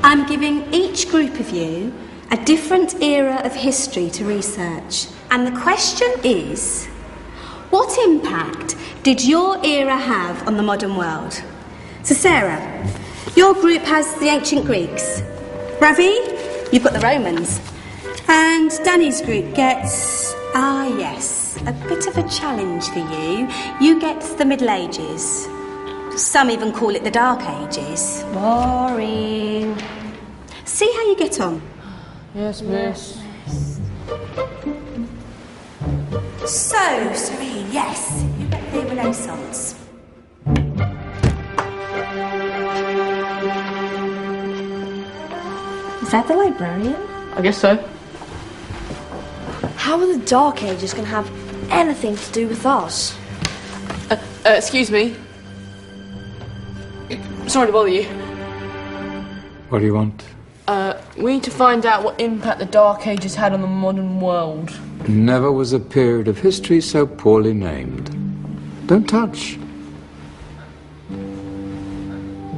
I'm giving each group of you a different era of history to research. And the question is, what impact did your era have on the modern world? So Sarah, your group has the ancient Greeks. Ravi, you've got the Romans. And Danny's group gets, yes, a bit of a challenge for you. You get the Middle Ages. Some even call it the Dark Ages. Boring. See how you get on. Yes, miss. So, Serene, yes, you get the Renaissance. Is that the librarian? I guess so. How are the Dark Ages going to have anything to do with us? Excuse me. Sorry to bother you. What do you want? We need to find out what impact the Dark Ages had on the modern world. Never was a period of history so poorly named. Don't touch.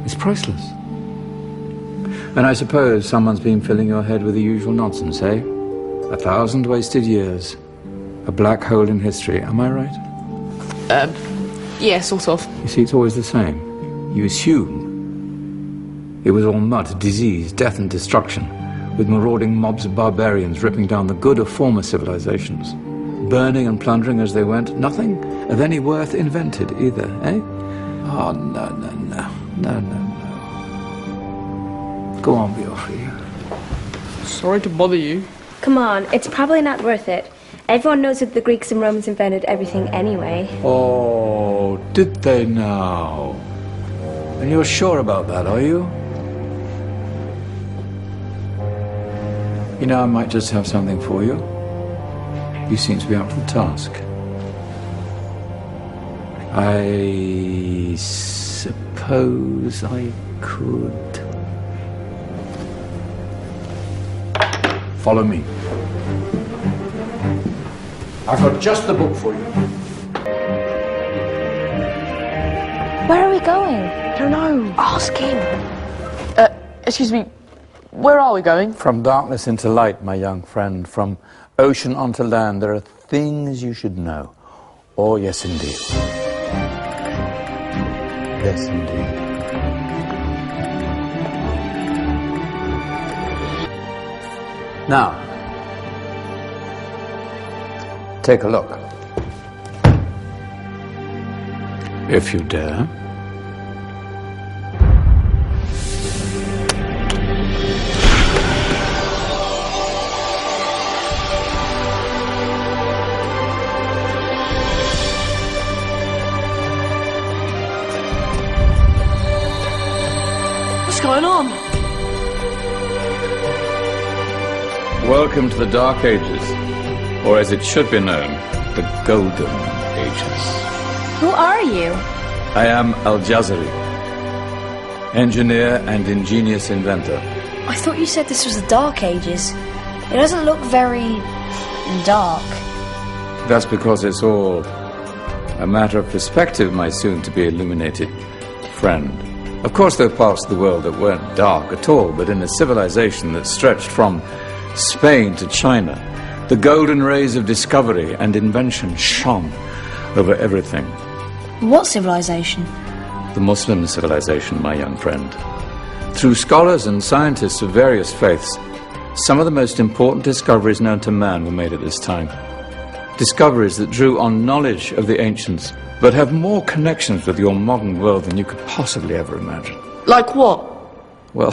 It's priceless. And I suppose someone's been filling your head with the usual nonsense, eh? 1,000 wasted years. A black hole in history, am I right? Yeah, sort of. You see, it's always the same. You assume it was all mud, disease, death and destruction, with marauding mobs of barbarians ripping down the good of former civilizations, burning and plundering as they went. Nothing of any worth invented either, eh? Oh, no. Go on, Biofri. Sorry to bother you. Come on, it's probably not worth it. Everyone knows that the Greeks and Romans invented everything anyway. Oh, did they now? And you're sure about that, are you? You know, I might just have something for you. You seem to be up for the task. I suppose I could... Follow me. I've got just the book for you. Where are we going? I don't know. Ask him. Excuse me. Where are we going? From darkness into light, my young friend. From ocean onto land, there are things you should know. Oh, yes, indeed. Yes, indeed. Now, take a look. If you dare. What's going on? Welcome to the Dark Ages, or as it should be known, the Golden Ages. Who are you? I am Al-Jazari, engineer and ingenious inventor. I thought you said this was the Dark Ages. It doesn't look very... dark. That's because it's all a matter of perspective, my soon-to-be illuminated friend. Of course, there are parts of the world that weren't dark at all, but in a civilization that stretched from Spain to China, the golden rays of discovery and invention shone over everything. What civilization? The Muslim civilization, my young friend. Through scholars and scientists of various faiths, some of the most important discoveries known to man were made at this time. Discoveries that drew on knowledge of the ancients, but have more connections with your modern world than you could possibly ever imagine. Like what? Well,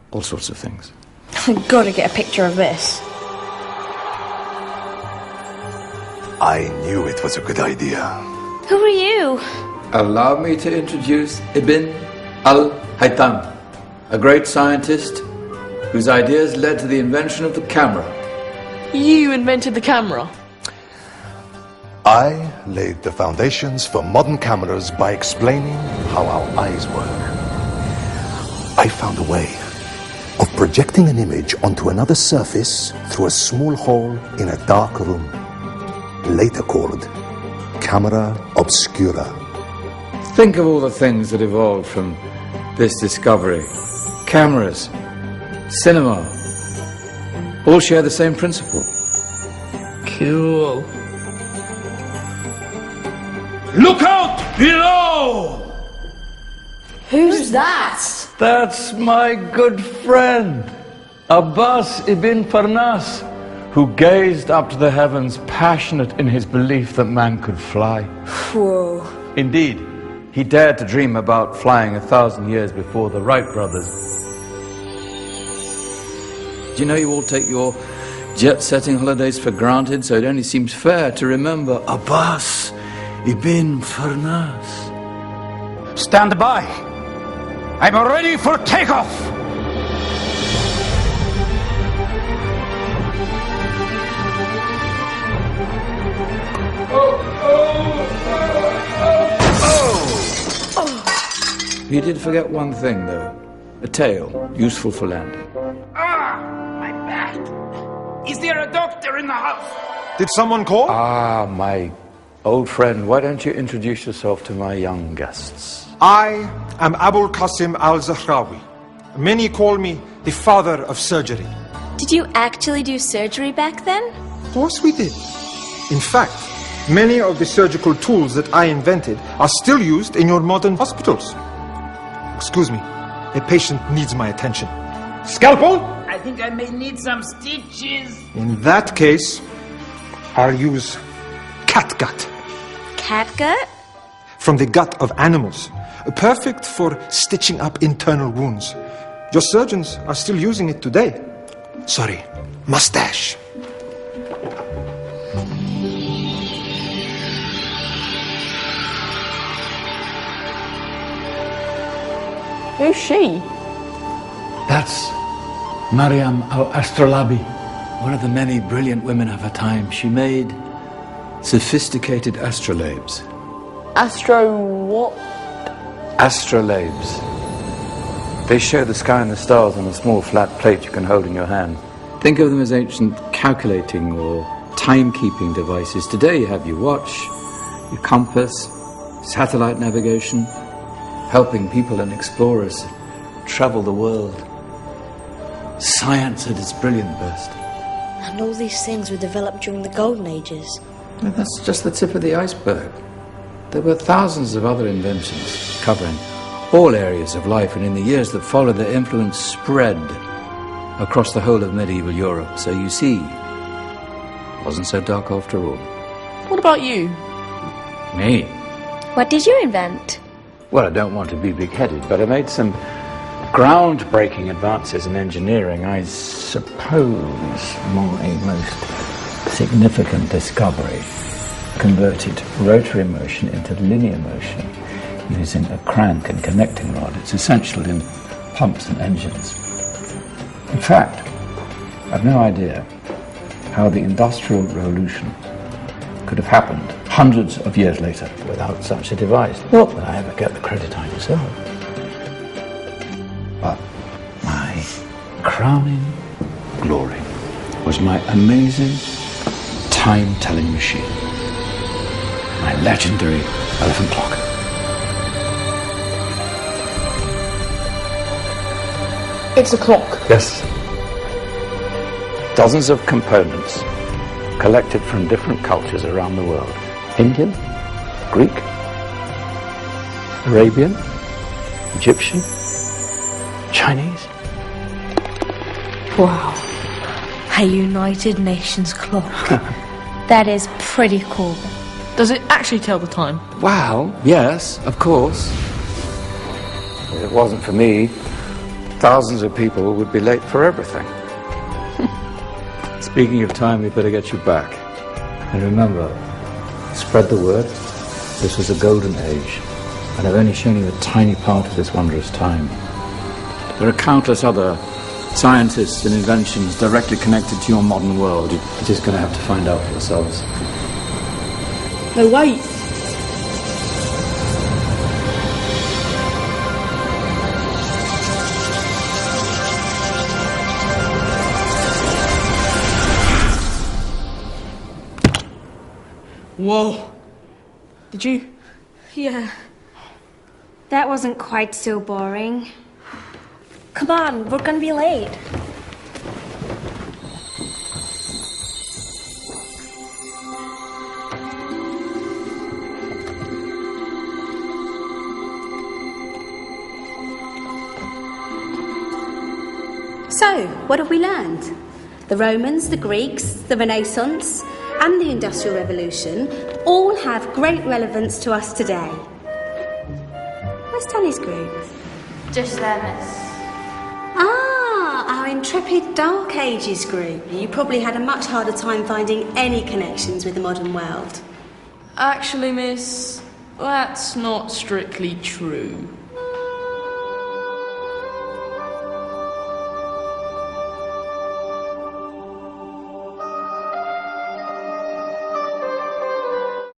all sorts of things. I've got to get a picture of this. I knew it was a good idea. Who are you? Allow me to introduce Ibn al-Haytham, a great scientist whose ideas led to the invention of the camera. You invented the camera? I laid the foundations for modern cameras by explaining how our eyes work. I found a way of projecting an image onto another surface through a small hole in a dark room, later called camera obscura. Think of all the things that evolved from this discovery. Cameras, cinema, all share the same principle. Cool. Look out below! Who's that? That's my good friend, Abbas ibn Farnas, who gazed up to the heavens, passionate in his belief that man could fly. Whoa. Indeed, he dared to dream about flying 1,000 years before the Wright brothers. Do you know you all take your jet-setting holidays for granted, so it only seems fair to remember Abbas ibn Farnas. Stand by. I'm ready for takeoff. You did forget one thing, though. A tail, useful for landing. My back. Is there a doctor in the house? Did someone call? Ah, my old friend, why don't you introduce yourself to my young guests? I am Abul Qasim al-Zahrawi. Many call me the father of surgery. Did you actually do surgery back then? Of course we did. In fact, many of the surgical tools that I invented are still used in your modern hospitals. Excuse me, a patient needs my attention. Scalpel? I think I may need some stitches. In that case, I'll use catgut. Catgut? From the gut of animals. Perfect for stitching up internal wounds. Your surgeons are still using it today. Sorry, mustache. Who's she? That's Maryam al-Astrolabi, one of the many brilliant women of her time. She made sophisticated astrolabes. Astro what? Astrolabes. They show the sky and the stars on a small flat plate you can hold in your hand. Think of them as ancient calculating or timekeeping devices. Today you have your watch, your compass, satellite navigation, helping people and explorers travel the world. Science at its brilliant best. And all these things were developed during the Golden Ages. And that's just the tip of the iceberg. There were thousands of other inventions covering all areas of life, and in the years that followed, their influence spread across the whole of medieval Europe. So you see, it wasn't so dark after all. What about you? Me? What did you invent? Well, I don't want to be big-headed, but I made some groundbreaking advances in engineering. I suppose my most significant discovery converted rotary motion into linear motion using a crank and connecting rod. It's essential in pumps and engines. In fact, I've no idea how the Industrial Revolution could have happened hundreds of years later without such a device. Not that I ever get the credit I deserve. But my crowning glory was my amazing time-telling machine. My legendary elephant clock. It's a clock. Yes. Dozens of components collected from different cultures around the world. Indian, Greek, Arabian, Egyptian, Chinese. Wow. A United Nations clock. That is pretty cool. Does it actually tell the time? Well, yes, of course. If it wasn't for me, thousands of people would be late for everything. Speaking of time, we better get you back. And remember, spread the word. This was a golden age, and I've only shown you a tiny part of this wondrous time. There are countless other scientists and inventions directly connected to your modern world. You're just going to have to find out for yourselves. No, wait. Whoa. Did you? Yeah. That wasn't quite so boring. Come on, we're gonna be late. So, what have we learned? The Romans, the Greeks, the Renaissance, and the Industrial Revolution all have great relevance to us today. Where's Danny's group? Just there, miss. Ah, our intrepid Dark Ages group. You probably had a much harder time finding any connections with the modern world. Actually, miss, that's not strictly true.